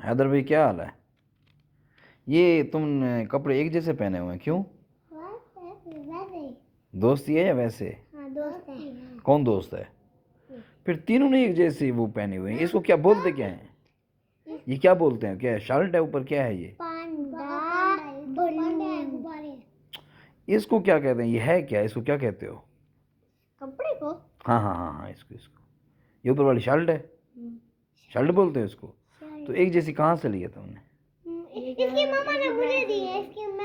हैदर भाई क्या हाल है? ये तुमने कपड़े एक जैसे पहने हुए हैं, क्यों? दोस्ती है या वैसे? हाँ, दोस्त है। कौन दोस्त है? फिर तीनों ने एक जैसे वो पहने हुए हैं, इसको क्या बोलते क्या है? ये क्या बोलते हैं? क्या है? शर्ट है, ऊपर क्या है ये? इसको क्या कहते हैं? ये है क्या? इसको क्या कहते हो? कपड़े को? हाँ हाँ हाँ हाँ, इसको इसको ये ऊपर वाली शर्ट है, शर्ट बोलते हैं इसको। तो एक जैसी कहाँ से लिया तुमने? इसकी मामा ने मुझे दी है,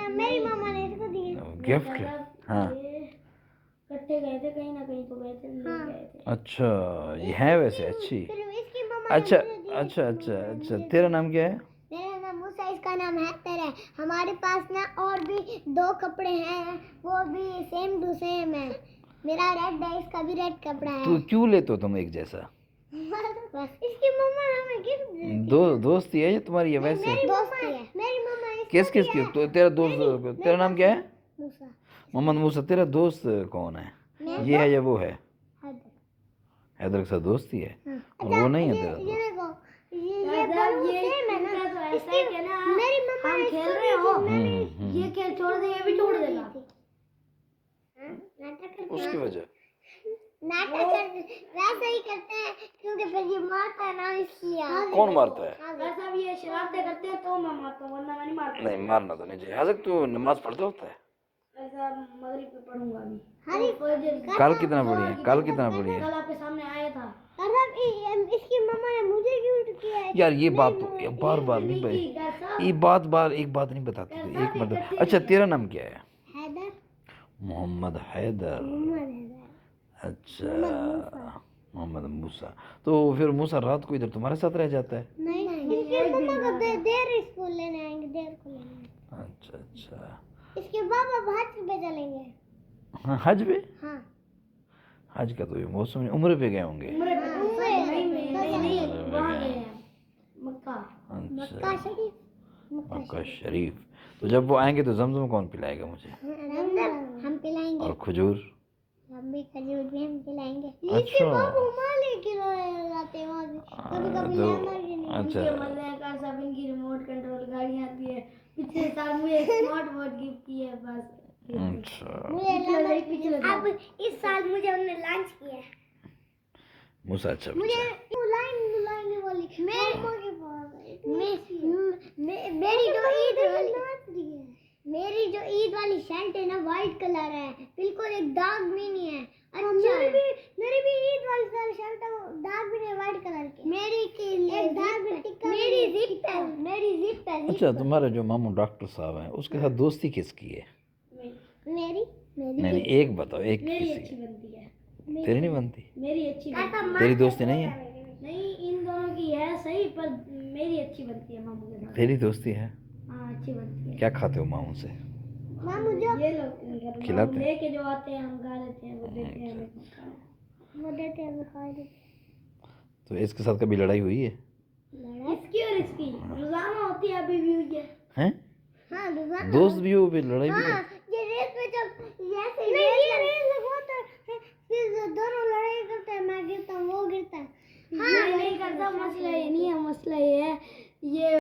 मेरी मामा ने इसको दी है। गिफ्ट? हाँ इकट्ठे गए थे, कहीं ना कहीं तो गए थे, गए थे। अच्छा, ये है वैसे अच्छी। इसकी मामा अच्छा ने मुझे दी है। अच्छा अच्छा अच्छा, तेरा नाम क्या है? मेरा नाम मूसा, इसका नाम हैदर है। हमारे पास ना और भी 2 कपड़े हैं, वो भी सेम टू सेम है। मेरा रेड है, इसका भी रेड कपड़ा है। तो क्यों लेते हो तुम एक जैसा? इसकी मम्मा ने हमें गिफ्ट दी। दोस्ती है ये तुम्हारी, ये वैसे? मेरी दोस्ती है। मेरी मम्मा किस किस की? तो तेरा दोस्त, तेरा नाम क्या है? मूसा। मोहम्मद मूसा। तेरा दोस्त कौन है? ये है या वो है? हैदर। हैदर के साथ दोस्ती है? और अच्छा, वो नहीं है तेरा ये दोस्त? देखो, ये सेम है ना। तो ऐसा है कि ना, मेरी मम्मा हम खेल रहे हो, ये खेल छोड़ दे, ये भी छोड़ देगा। उसकी वजह? वैसे ही करते हैं, क्योंकि फिर ये मारता है ना, इसलिए। कौन मारता है? वैसा भी ये शरारतें करते हैं तो मैं मारता हूँ, वरना मैं नहीं मारता। नहीं, मारना तो नहीं चाहिए। हजक तू नमाज पढ़ता होता है? ऐसा मगरिब पे पढ़ूंगा अभी। हरी कल कितना पढ़ी है? कल कितना पढ़ी है? कल आपके सामने आया था। इसकी मम्मा ने मुझे गिफ्ट किया है। यार ये बात तो बार बार नहीं भाई, ये एक बात नहीं बताते थे, एक मतलब। अच्छा, तेरा नाम क्या है? हैदर। मोहम्मद हैदर। अच्छा, मोहम्मद मूसा। तो फिर मूसा रात को इधर तुम्हारे साथ रह जाता है? नहीं, इसके मम्मा को देर स्कूल लेने आएंगे, देर को लेने। अच्छा अच्छा। इसके पापा हज पे चलेंगे। हाँ, हज पे? हाँ। हज का तो ये मौसम नहीं, उम्र पे गए होंगे। मक्का शरीफ। मक्का शरीफ। तो जब वो आएंगे तो जमजम कौन पिलाएगा मुझे? हम पिलाएंगे। और खजूर? हम भी खजूर भी हम खिलाएंगे। अच्छा। कभी तो अच्छा, इनकी रिमोट कंट्रोल गाड़ी आती है। पिछले साल मुझे स्मार्ट वॉच गिफ्ट की है बस। अच्छा, अब इस साल मुझे उन्होंने लॉन्च किया है। मूसा अच्छा मुझे बच्चा। बुलाएंगे वाली मेरी जो ईद वाली शर्ट है ना, वाइट कलर है, बिल्कुल एक दाग भी नहीं है। अच्छा, मेरी भी ईद वाली शर्ट है, दाग भी नहीं, वाइट कलर की। एक दाग टिक्का, मेरी जिप है। अच्छा, तुम्हारे जो मामू डॉक्टर साहब हैं, उसके साथ दोस्ती किसकी है? मेरी नहीं, एक बताओ, एक मेरी किसी अच्छी बनती है। तेरी नहीं बनती? मेरी अच्छी बनती है। तेरी दोस्ती नहीं है? नहीं, इन दोनों की है सही, पर मेरी अच्छी बनती है मामू के साथ। तेरी दोस्ती है? हाँ, अच्छी बनती है। क्या खाते हो मामू से? मामू जो ये लोग खिलाते हैं? लेके जो आते हैं, हम खा लेते हैं, वो देते हैं, वो देते हैं, वो खा लेते हैं। तो इसके साथ कभी लड़ाई हुई है? इसकी और इसकी रोजाना होती है, अभी भी हुई है। हैं? हाँ, रोजाना। दोस्त भी हो, भी लड़ाई भी हाँ, हो? ये रेस में जब ये रेस लगवाता है, फिर दोनों लड़ाई करते हैं, मैं गिरता हूँ, वो गिरता है। हाँ, नहीं करता। मसला ये नहीं है, मसला ये है, ये